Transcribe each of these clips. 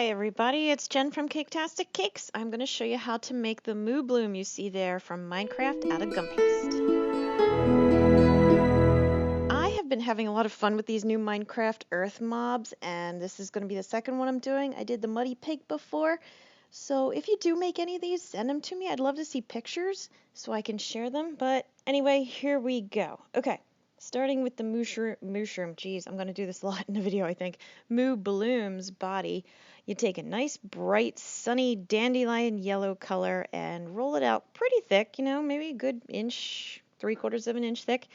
Hi everybody, it's Jen from Caketastic Cakes. I'm going to show you how to make the Moobloom you see there from Minecraft out of gum paste. I have been having a lot of fun with these new Minecraft earth mobs, and this is going to be the second one I'm doing. I did the muddy pig before, so if you do make any of these, send them to me. I'd love to see pictures so I can share them, but anyway, here we go. Okay. Starting with the mushroom, geez, I'm going to do this a lot in the video, I think. Moobloom's body. You take a nice, bright, sunny dandelion yellow color and roll it out pretty thick, maybe a good inch, 3/4 of an inch thick,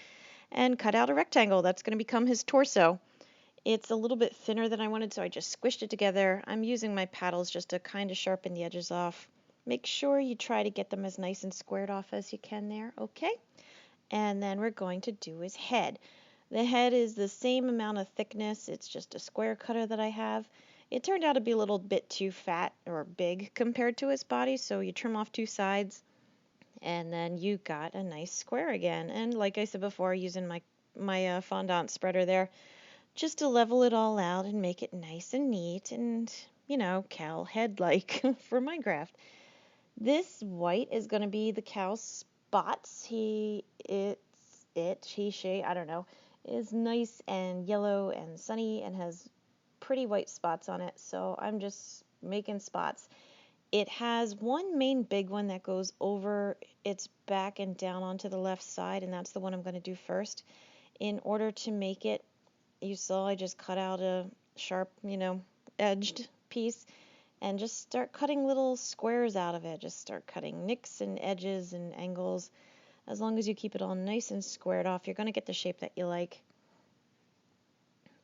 and cut out a rectangle. That's going to become his torso. It's a little bit thinner than I wanted, so I just squished it together. I'm using my paddles just to kind of sharpen the edges off. Make sure you try to get them as nice and squared off as you can there, okay? And then we're going to do his head. The head is the same amount of thickness. It's just a square cutter that I have. It turned out to be a little bit too fat or big compared to his body, so you trim off two sides, and then you got a nice square again. And like I said before, using my fondant spreader there, just to level it all out and make it nice and neat and, cow head-like for Minecraft. This white is going to be the cow's spots. She, I don't know, is nice and yellow and sunny and has pretty white spots on it, so I'm just making spots. It has one main big one that goes over its back and down onto the left side, and that's the one I'm going to do first. In order to make it, you saw I just cut out a sharp, edged piece and just start cutting little squares out of it. Just start cutting nicks and edges and angles. As long as you keep it all nice and squared off, you're going to get the shape that you like.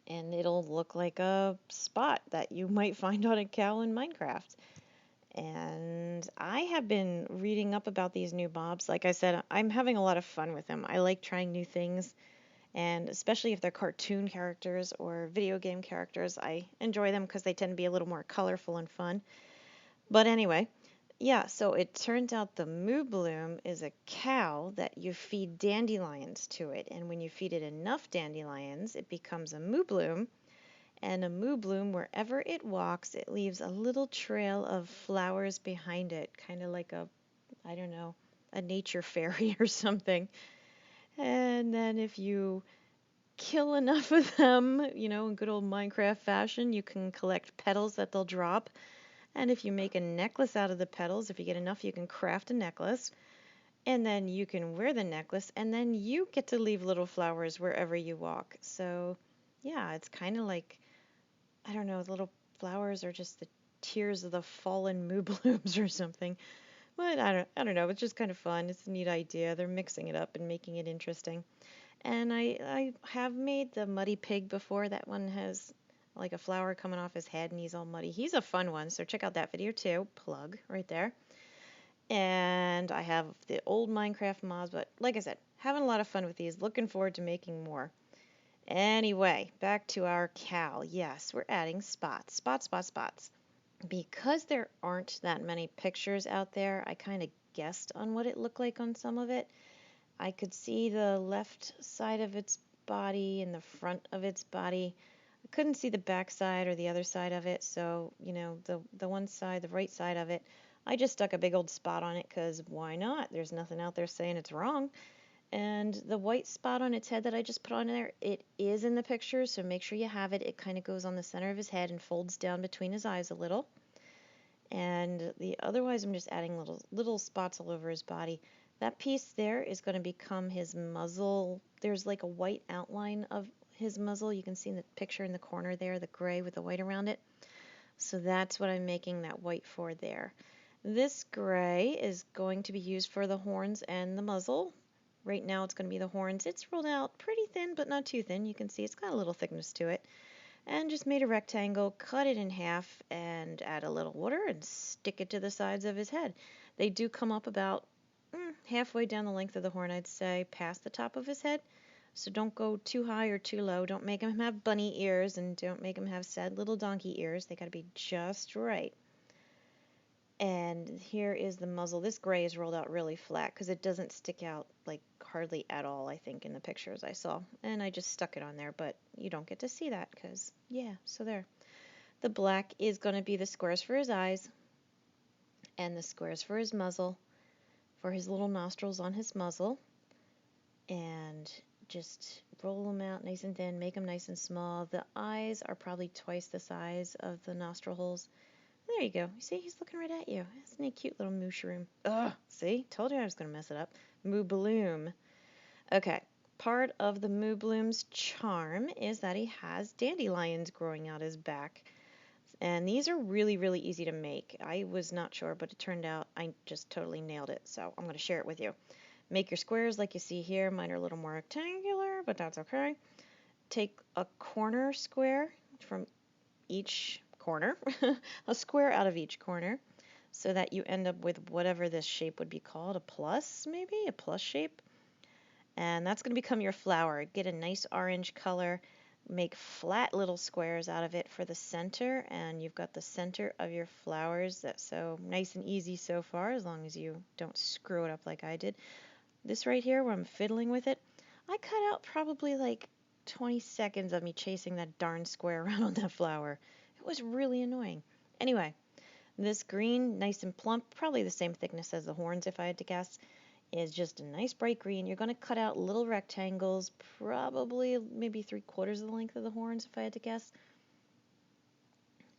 And it'll look like a spot that you might find on a cow in Minecraft. And I have been reading up about these new mobs. Like I said, I'm having a lot of fun with them. I like trying new things, and especially if they're cartoon characters or video game characters, I enjoy them because they tend to be a little more colorful and fun. But anyway, yeah, so it turns out the Moobloom is a cow that you feed dandelions to it, and when you feed it enough dandelions, it becomes a Moobloom. And a Moobloom, wherever it walks, it leaves a little trail of flowers behind it, kind of like I don't know, a nature fairy or something. And then if you kill enough of them, in good old Minecraft fashion, you can collect petals that they'll drop. And if you make a necklace out of the petals, if you get enough, you can craft a necklace. And then you can wear the necklace, and then you get to leave little flowers wherever you walk. So, yeah, it's kind of like, I don't know, the little flowers are just the tears of the fallen Mooblooms or something. But I don't know, it's just kind of fun. It's a neat idea. They're mixing it up and making it interesting. And I have made the muddy pig before. That one has like a flower coming off his head and he's all muddy. He's a fun one, so check out that video too. Plug right there. And I have the old Minecraft mods, but like I said, having a lot of fun with these. Looking forward to making more. Anyway, back to our cow. Yes, we're adding spots. Spots. Because there aren't that many pictures out there, I kind of guessed on what it looked like on some of it. I could see the left side of its body and the front of its body. I couldn't see the back side or the other side of it, so, the one side, the right side of it, I just stuck a big old spot on it because why not? There's nothing out there saying it's wrong. And the white spot on its head that I just put on there, it is in the picture, so make sure you have it. It kind of goes on the center of his head and folds down between his eyes a little. And otherwise, I'm just adding little spots all over his body. That piece there is going to become his muzzle. There's like a white outline of his muzzle. You can see in the picture in the corner there, the gray with the white around it. So that's what I'm making that white for there. This gray is going to be used for the horns and the muzzle. Right now it's going to be the horns. It's rolled out pretty thin, but not too thin. You can see it's got a little thickness to it. And just made a rectangle, cut it in half, and add a little water and stick it to the sides of his head. They do come up about halfway down the length of the horn, I'd say, past the top of his head. So don't go too high or too low. Don't make him have bunny ears, and don't make him have sad little donkey ears. They got to be just right. And here is the muzzle. This gray is rolled out really flat because it doesn't stick out like hardly at all, I think, in the pictures I saw. And I just stuck it on there, but you don't get to see that because, yeah, so there. The black is going to be the squares for his eyes and the squares for his muzzle, for his little nostrils on his muzzle. And just roll them out nice and thin, make them nice and small. The eyes are probably twice the size of the nostril holes. There you go. You see, he's looking right at you. Isn't he a cute little mushroom? Ugh, see? Told you I was going to mess it up. Moobloom. Okay, part of the Moobloom's charm is that he has dandelions growing out his back. And these are really, really easy to make. I was not sure, but it turned out I just totally nailed it. So I'm going to share it with you. Make your squares like you see here. Mine are a little more rectangular, but that's okay. Take a corner square from each corner, a square out of each corner, so that you end up with whatever this shape would be called, a plus maybe, a plus shape. And that's going to become your flower. Get a nice orange color, make flat little squares out of it for the center, and you've got the center of your flowers. That's so nice and easy so far, as long as you don't screw it up like I did. This right here where I'm fiddling with it, I cut out probably like 20 seconds of me chasing that darn square around on that flower. It was really annoying. Anyway, this green, nice and plump, probably the same thickness as the horns if I had to guess, is just a nice bright green. You're going to cut out little rectangles, probably maybe 3/4 of the length of the horns if I had to guess,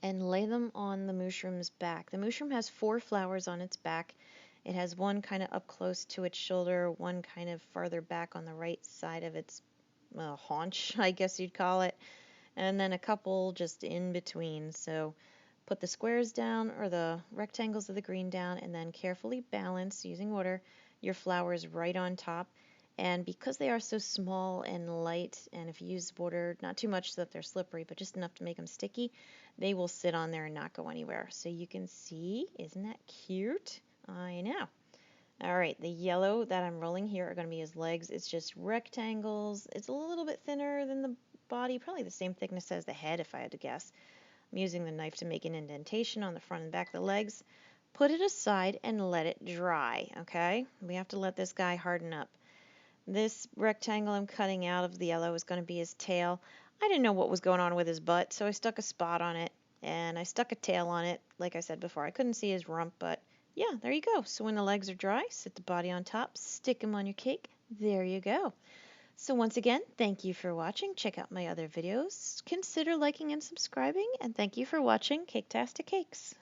and lay them on the mushroom's back. The mushroom has 4 flowers on its back. It has one kind of up close to its shoulder, one kind of farther back on the right side of its haunch, I guess you'd call it, and then a couple just in between. So put the squares down, or the rectangles of the green down, and then carefully balance, using water, your flowers right on top. And because they are so small and light, and if you use water, not too much so that they're slippery, but just enough to make them sticky, they will sit on there and not go anywhere. So you can see, isn't that cute? I know. All right, the yellow that I'm rolling here are going to be his legs. It's just rectangles. It's a little bit thinner than the body, probably the same thickness as the head if I had to guess. I'm using the knife to make an indentation on the front and back of the legs. Put it aside and let it dry, okay? We have to let this guy harden up. This rectangle I'm cutting out of the yellow is going to be his tail. I didn't know what was going on with his butt, so I stuck a spot on it, and I stuck a tail on it. Like I said before, I couldn't see his rump, but yeah, there you go. So when the legs are dry, sit the body on top, stick them on your cake. There you go. So once again, thank you for watching. Check out my other videos. Consider liking and subscribing, and thank you for watching Caketastic Cakes.